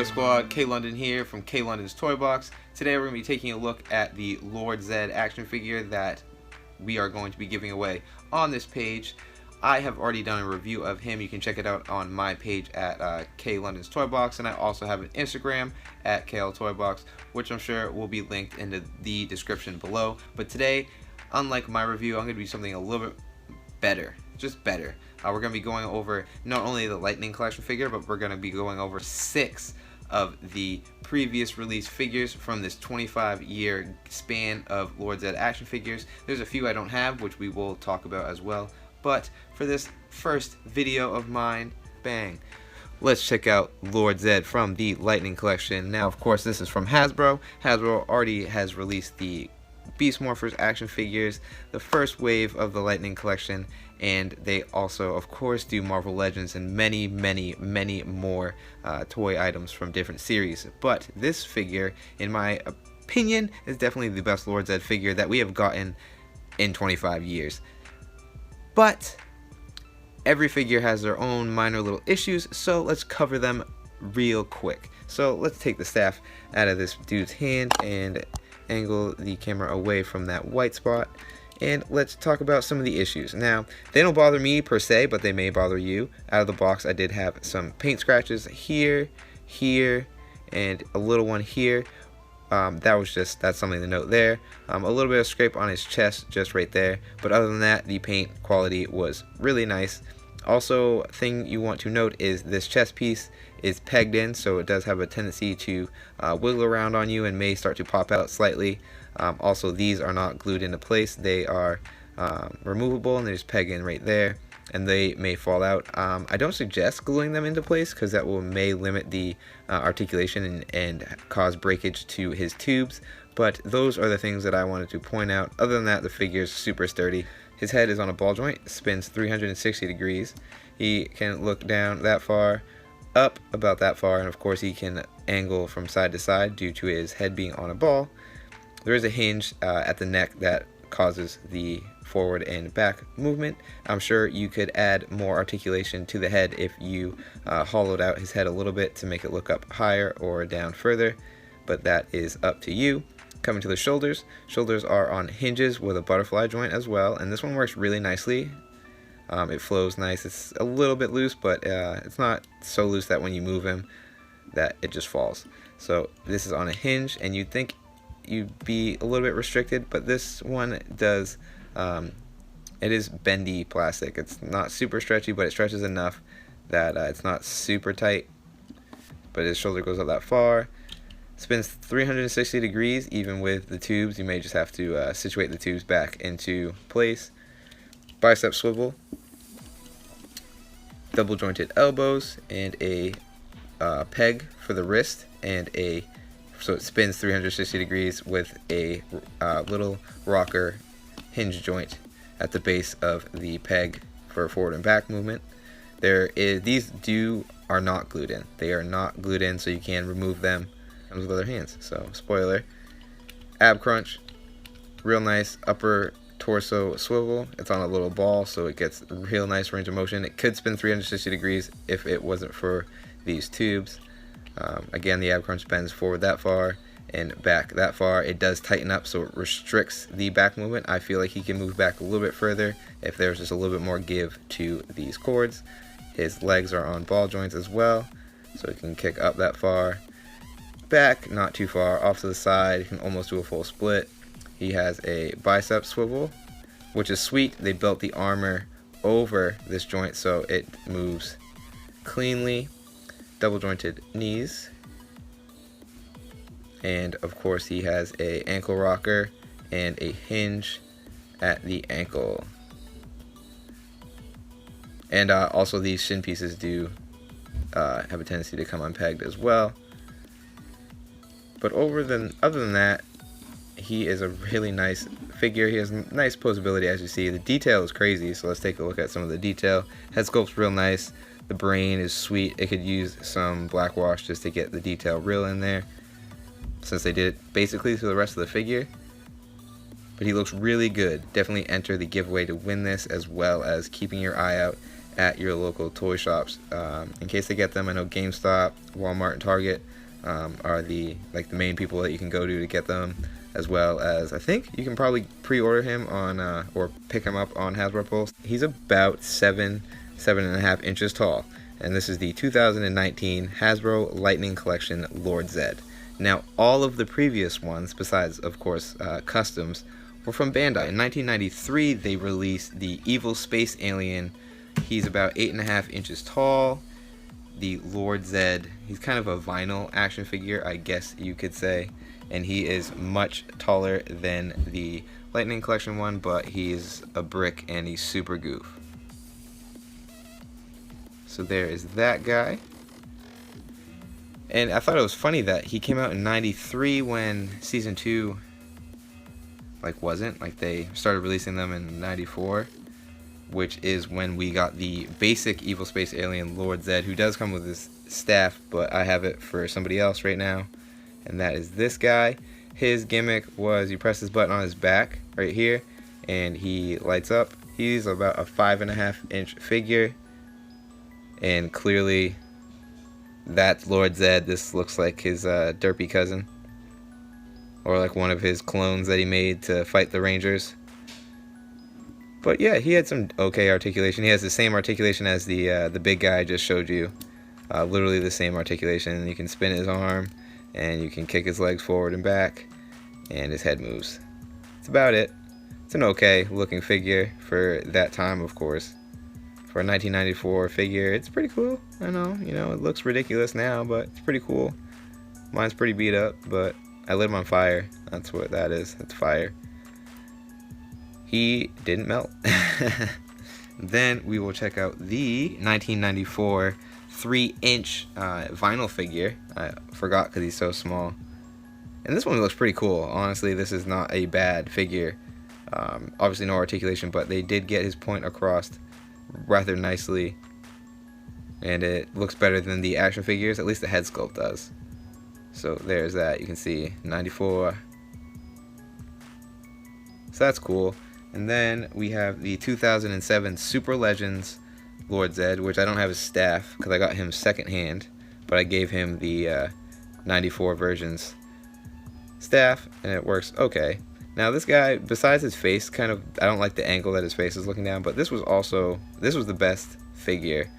Toy Squad, K London here from K London's Toybox. Today we're going to be taking a look at the Lord Zedd action figure that we are going to be giving away on this page. I have already done a review of him. You can check it out on my page at K London's Toybox, and I also have an Instagram at KL Toybox, which I'm sure will be linked in the description below. But today, unlike my review, I'm going to do something a little bit better, just better. We're going to be going over not only the Lightning Collection figure, but we're going to be going over 6 of the previous release figures from this 25-year span of Lord Zedd action figures. There's a few I don't have, which we will talk about as well. But for this first video of mine, bang, let's check out Lord Zedd from the Lightning Collection. Now, of course, this is from Hasbro. Hasbro already has released the Beast Morphers action figures, the first wave of the Lightning Collection, and they also, of course, do Marvel Legends and many more toy items from different series. But this figure, in my opinion, is definitely the best Lord Zedd figure that we have gotten in 25 years. But every figure has their own minor little issues, so let's cover them real quick. So let's take the staff out of this dude's hand and angle the camera away from that white spot, and let's talk about some of the issues. Now, they don't bother me per se, but they may bother you. Out of the box, I did have some paint scratches here, and a little one here. That's something to note there. A little bit of scrape on his chest just right there, but other than that, the paint quality was really nice. Also, thing you want to note is this chest piece is pegged in, so it does have a tendency to wiggle around on you and may start to pop out slightly. Also, these are not glued into place. They are removable, and they just peg in right there, and they may fall out. I don't suggest gluing them into place because that may limit the articulation and cause breakage to his tubes, but those are the things that I wanted to point out. Other than that, the figure is super sturdy. His head is on a ball joint, spins 360 degrees. He can look down that far, up about that far, and of course he can angle from side to side due to his head being on a ball. There is a hinge at the neck that causes the forward and back movement. I'm sure you could add more articulation to the head if you hollowed out his head a little bit to make it look up higher or down further, but that is up to you. Coming to the shoulders, shoulders are on hinges with a butterfly joint as well, and this one works really nicely. It flows nice. It's a little bit loose, but it's not so loose that when you move him that it just falls. So this is on a hinge, and you'd think you'd be a little bit restricted, but this one does. It is bendy plastic. It's not super stretchy, but it stretches enough that it's not super tight, but his shoulder goes up that far. Spins 360 degrees even with the tubes. You may just have to situate the tubes back into place. Bicep swivel, double jointed elbows, and a peg for the wrist, and so it spins 360 degrees with a little rocker hinge joint at the base of the peg for forward and back movement. These are not glued in. They are not glued in, so you can remove them with other hands. So spoiler. Ab crunch, real nice upper torso swivel. It's on a little ball, so it gets real nice range of motion. It could spin 360 degrees if it wasn't for these tubes. Again, the ab crunch bends forward that far and back that far. It does tighten up, so it restricts the back movement. I feel like he can move back a little bit further if there's just a little bit more give to these cords. His legs are on ball joints as well, so he can kick up that far. Back, not too far, off to the side, he can almost do a full split. He has a bicep swivel, which is sweet. They built the armor over this joint so it moves cleanly. Double jointed knees, and of course he has a ankle rocker and a hinge at the ankle. And also these shin pieces do have a tendency to come unpegged as well. But other than that, he is a really nice figure. He has nice posability, as you see. The detail is crazy, so let's take a look at some of the detail. Head sculpt's real nice. The brain is sweet. It could use some black wash just to get the detail real in there, since they did it basically to the rest of the figure. But he looks really good. Definitely enter the giveaway to win this, as well as keeping your eye out at your local toy shops in case they get them. I know GameStop, Walmart, and Target are the main people that you can go to get them, as well as I think you can probably pre-order him on or pick him up on Hasbro Pulse. He's about 7.5 inches tall, and this is the 2019 Hasbro Lightning Collection Lord Zedd. Now, all of the previous ones, besides of course customs, were from Bandai. In 1993, they released the Evil Space Alien. He's about 8.5 inches tall. The Lord Zedd, he's kind of a vinyl action figure, I guess you could say, and he is much taller than the Lightning Collection one, but he's a brick and he's super goof. So there is that guy. And I thought it was funny that he came out in 93 when season 2 wasn't. They started releasing them in 94, which is when we got the basic Evil Space Alien Lord Zedd, who does come with his staff, but I have it for somebody else right now, and that is this guy. His gimmick was you press this button on his back right here and he lights up. He's about a 5.5 inch figure, and clearly that's Lord Zedd. This looks like his derpy cousin, or like one of his clones that he made to fight the Rangers. But yeah, he had some okay articulation. He has the same articulation as the big guy I just showed you. Literally the same articulation. You can spin his arm, and you can kick his legs forward and back, and his head moves. That's about it. It's an okay looking figure for that time, of course. For a 1994 figure, it's pretty cool. I know, it looks ridiculous now, but it's pretty cool. Mine's pretty beat up, but I lit him on fire. That's what that is. That's fire. He didn't melt. Then we will check out the 1994 3-inch vinyl figure. I forgot because he's so small. And this one looks pretty cool. Honestly, this is not a bad figure. Obviously no articulation, but they did get his point across rather nicely. And it looks better than the action figures. At least the head sculpt does. So there's that. You can see 94. So that's cool. And then we have the 2007 Super Legends Lord Zedd, which I don't have his staff because I got him secondhand, but I gave him the 94 version's staff, and it works okay. Now this guy, besides his face, I don't like the angle that his face is looking down, but this was the best figure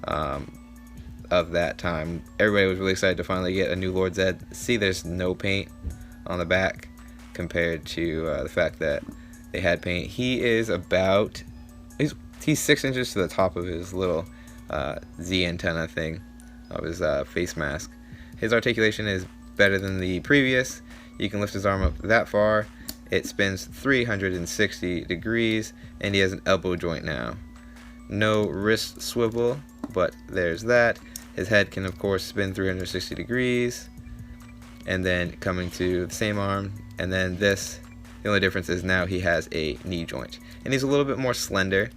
of that time. Everybody was really excited to finally get a new Lord Zedd. See, there's no paint on the back compared to the fact that they had paint. He is about he's 6 inches to the top of his little Z antenna thing of his face mask. His articulation is better than the previous. You can lift his arm up that far. It spins 360 degrees, and he has an elbow joint now. No wrist swivel, but there's that. His head can of course spin 360 degrees, and then coming to the same arm, and then this. The only difference is now he has a knee joint, and he's a little bit more slender.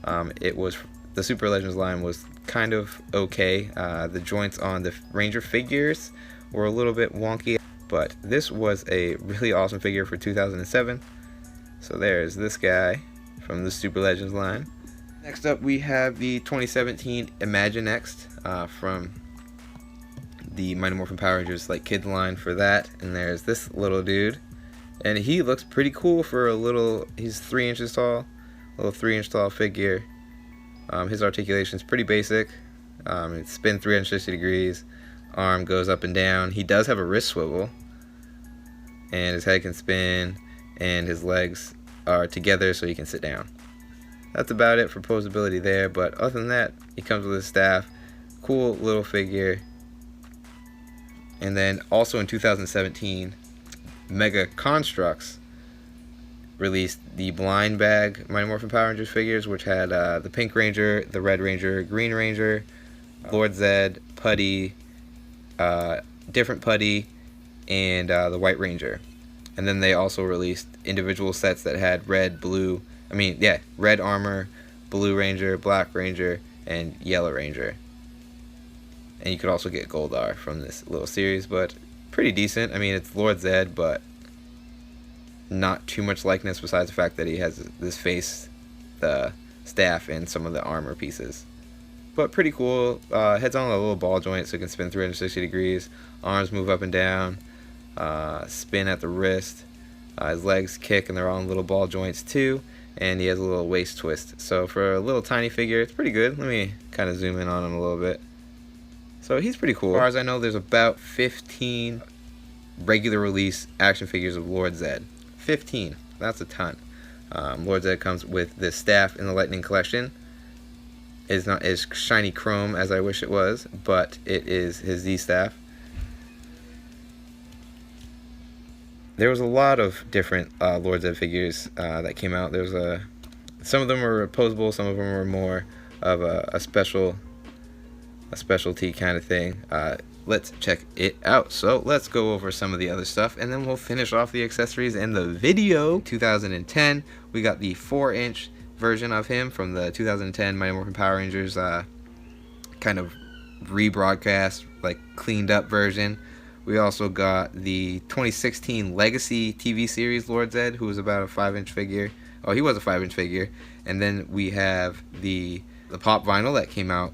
The Super Legends line was kind of okay. The joints on the Ranger figures were a little bit wonky, but this was a really awesome figure for 2007. So there's this guy from the Super Legends line. Next up we have the 2017 Imaginext from the Mighty Morphin Power Rangers Kids line for that, and there's this little dude. And he looks pretty cool for he's 3 inches tall, a little 3-inch tall figure. His articulation is pretty basic. It spins 360 degrees, arm goes up and down. He does have a wrist swivel, and his head can spin, and his legs are together so he can sit down. That's about it for posability there, but other than that, he comes with his staff. Cool little figure. And then also in 2017, Mega Constructs released the blind bag Mighty Morphin Power Rangers figures, which had the Pink Ranger, the Red Ranger, Green Ranger, Lord Zedd, Putty, different Putty, and the White Ranger. And then they also released individual sets that had red armor, Blue Ranger, Black Ranger, and Yellow Ranger. And you could also get Goldar from this little series, but pretty decent. It's Lord Zedd, but not too much likeness besides the fact that he has this face, the staff and some of the armor pieces. But pretty cool. Head's on a little ball joint so it can spin 360 degrees. Arms move up and down. Spin at the wrist. His legs kick and they're all in little ball joints too. And he has a little waist twist. So for a little tiny figure, it's pretty good. Let me kind of zoom in on him a little bit. So he's pretty cool. As far as I know, there's about 15 regular release action figures of Lord Zedd. 15. That's a ton. Lord Zedd comes with this staff in the Lightning Collection. It's not as shiny chrome as I wish it was, but it is his Z staff. There was a lot of different Lord Zedd figures that came out. There's some of them were posable, some of them were more of a specialty kind of thing. Let's check it out. So let's go over some of the other stuff and then we'll finish off the accessories and the video. 2010, we got the 4-inch version of him from the 2010 Mighty Morphin Power Rangers kind of rebroadcast, like cleaned up version. We also got the 2016 Legacy TV series Lord Zedd, who was about a 5-inch figure. Oh, he was a 5-inch figure. And then we have the pop vinyl that came out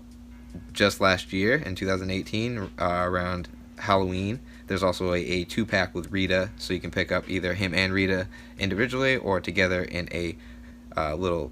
just last year in 2018 around Halloween. There's also a 2-pack with Rita, so you can pick up either him and Rita individually or together in a little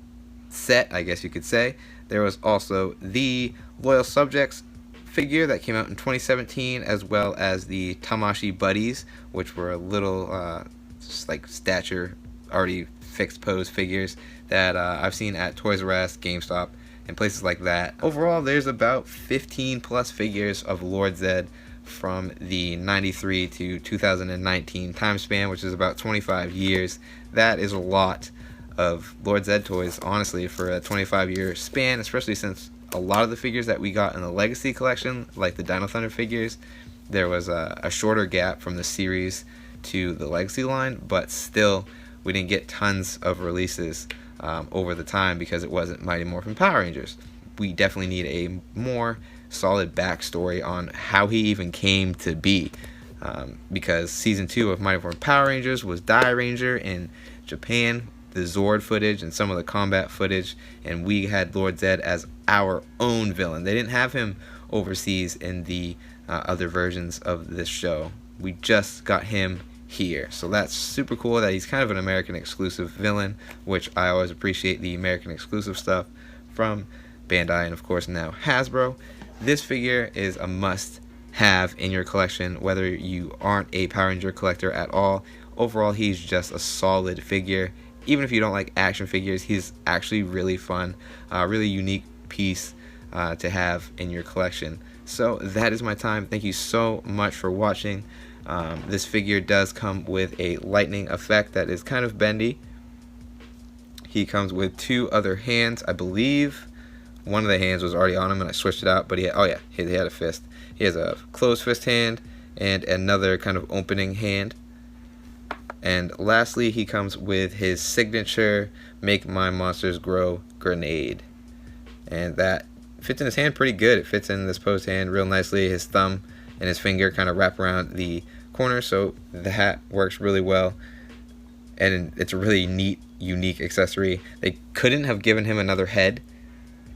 set, I guess you could say. There was also the Loyal Subjects figure that came out in 2017, as well as the Tamashi Buddies, which were a little just like stature, already fixed pose figures that I've seen at Toys R Us, GameStop, and places like that. Overall, there's about 15 plus figures of Lord Zedd from the 93 to 2019 time span, which is about 25 years. That is a lot of Lord Zedd toys, honestly, for a 25-year span, especially since a lot of the figures that we got in the Legacy collection, like the Dino Thunder figures, there was a shorter gap from the series to the Legacy line, but still we didn't get tons of releases over the time because it wasn't Mighty Morphin Power Rangers. We definitely need a more solid backstory on how he even came to be, because season 2 of Mighty Morphin Power Rangers was Die Ranger in Japan, the Zord footage and some of the combat footage, and we had Lord Zedd as our own villain. They didn't have him overseas in the other versions of this show. We just got him here, so that's super cool that he's kind of an American exclusive villain, which I always appreciate the American exclusive stuff from Bandai and of course now Hasbro. This figure is a must have in your collection whether you aren't a Power Ranger collector at all. Overall, he's just a solid figure. Even if you don't like action figures, he's actually really fun, really unique piece to have in your collection. So that is my time. Thank you so much for watching. This figure does come with a lightning effect that is kind of bendy. He comes with 2 other hands, I believe. One of the hands was already on him and I switched it out, but he had a fist. He has a closed fist hand and another kind of opening hand. And lastly, he comes with his signature Make My Monsters Grow grenade. And that fits in his hand pretty good. It fits in this posed hand real nicely. His thumb and his finger kind of wrap around the corner, so the hat works really well. And it's a really neat, unique accessory. They couldn't have given him another head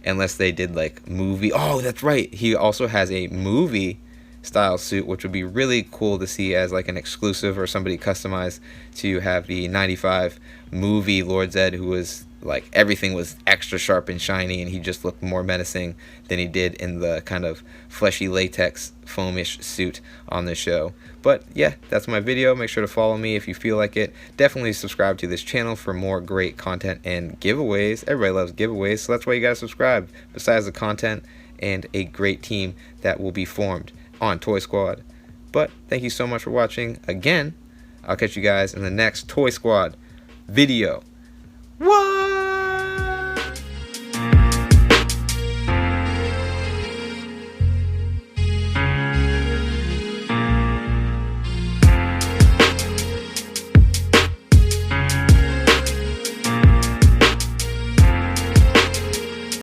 unless they did like movie. Oh, that's right. He also has a movie style suit, which would be really cool to see as like an exclusive or somebody customized to have the 95 movie Lord Zedd, who was like everything was extra sharp and shiny and he just looked more menacing than he did in the kind of fleshy latex foamish suit on the show. But yeah, that's my video. Make sure to follow me if you feel like it. Definitely subscribe to this channel for more great content and giveaways. Everybody loves giveaways, so that's why you gotta subscribe, besides the content and a great team that will be formed on Toy Squad. But thank you so much for watching. Again, I'll catch you guys in the next Toy Squad video. What?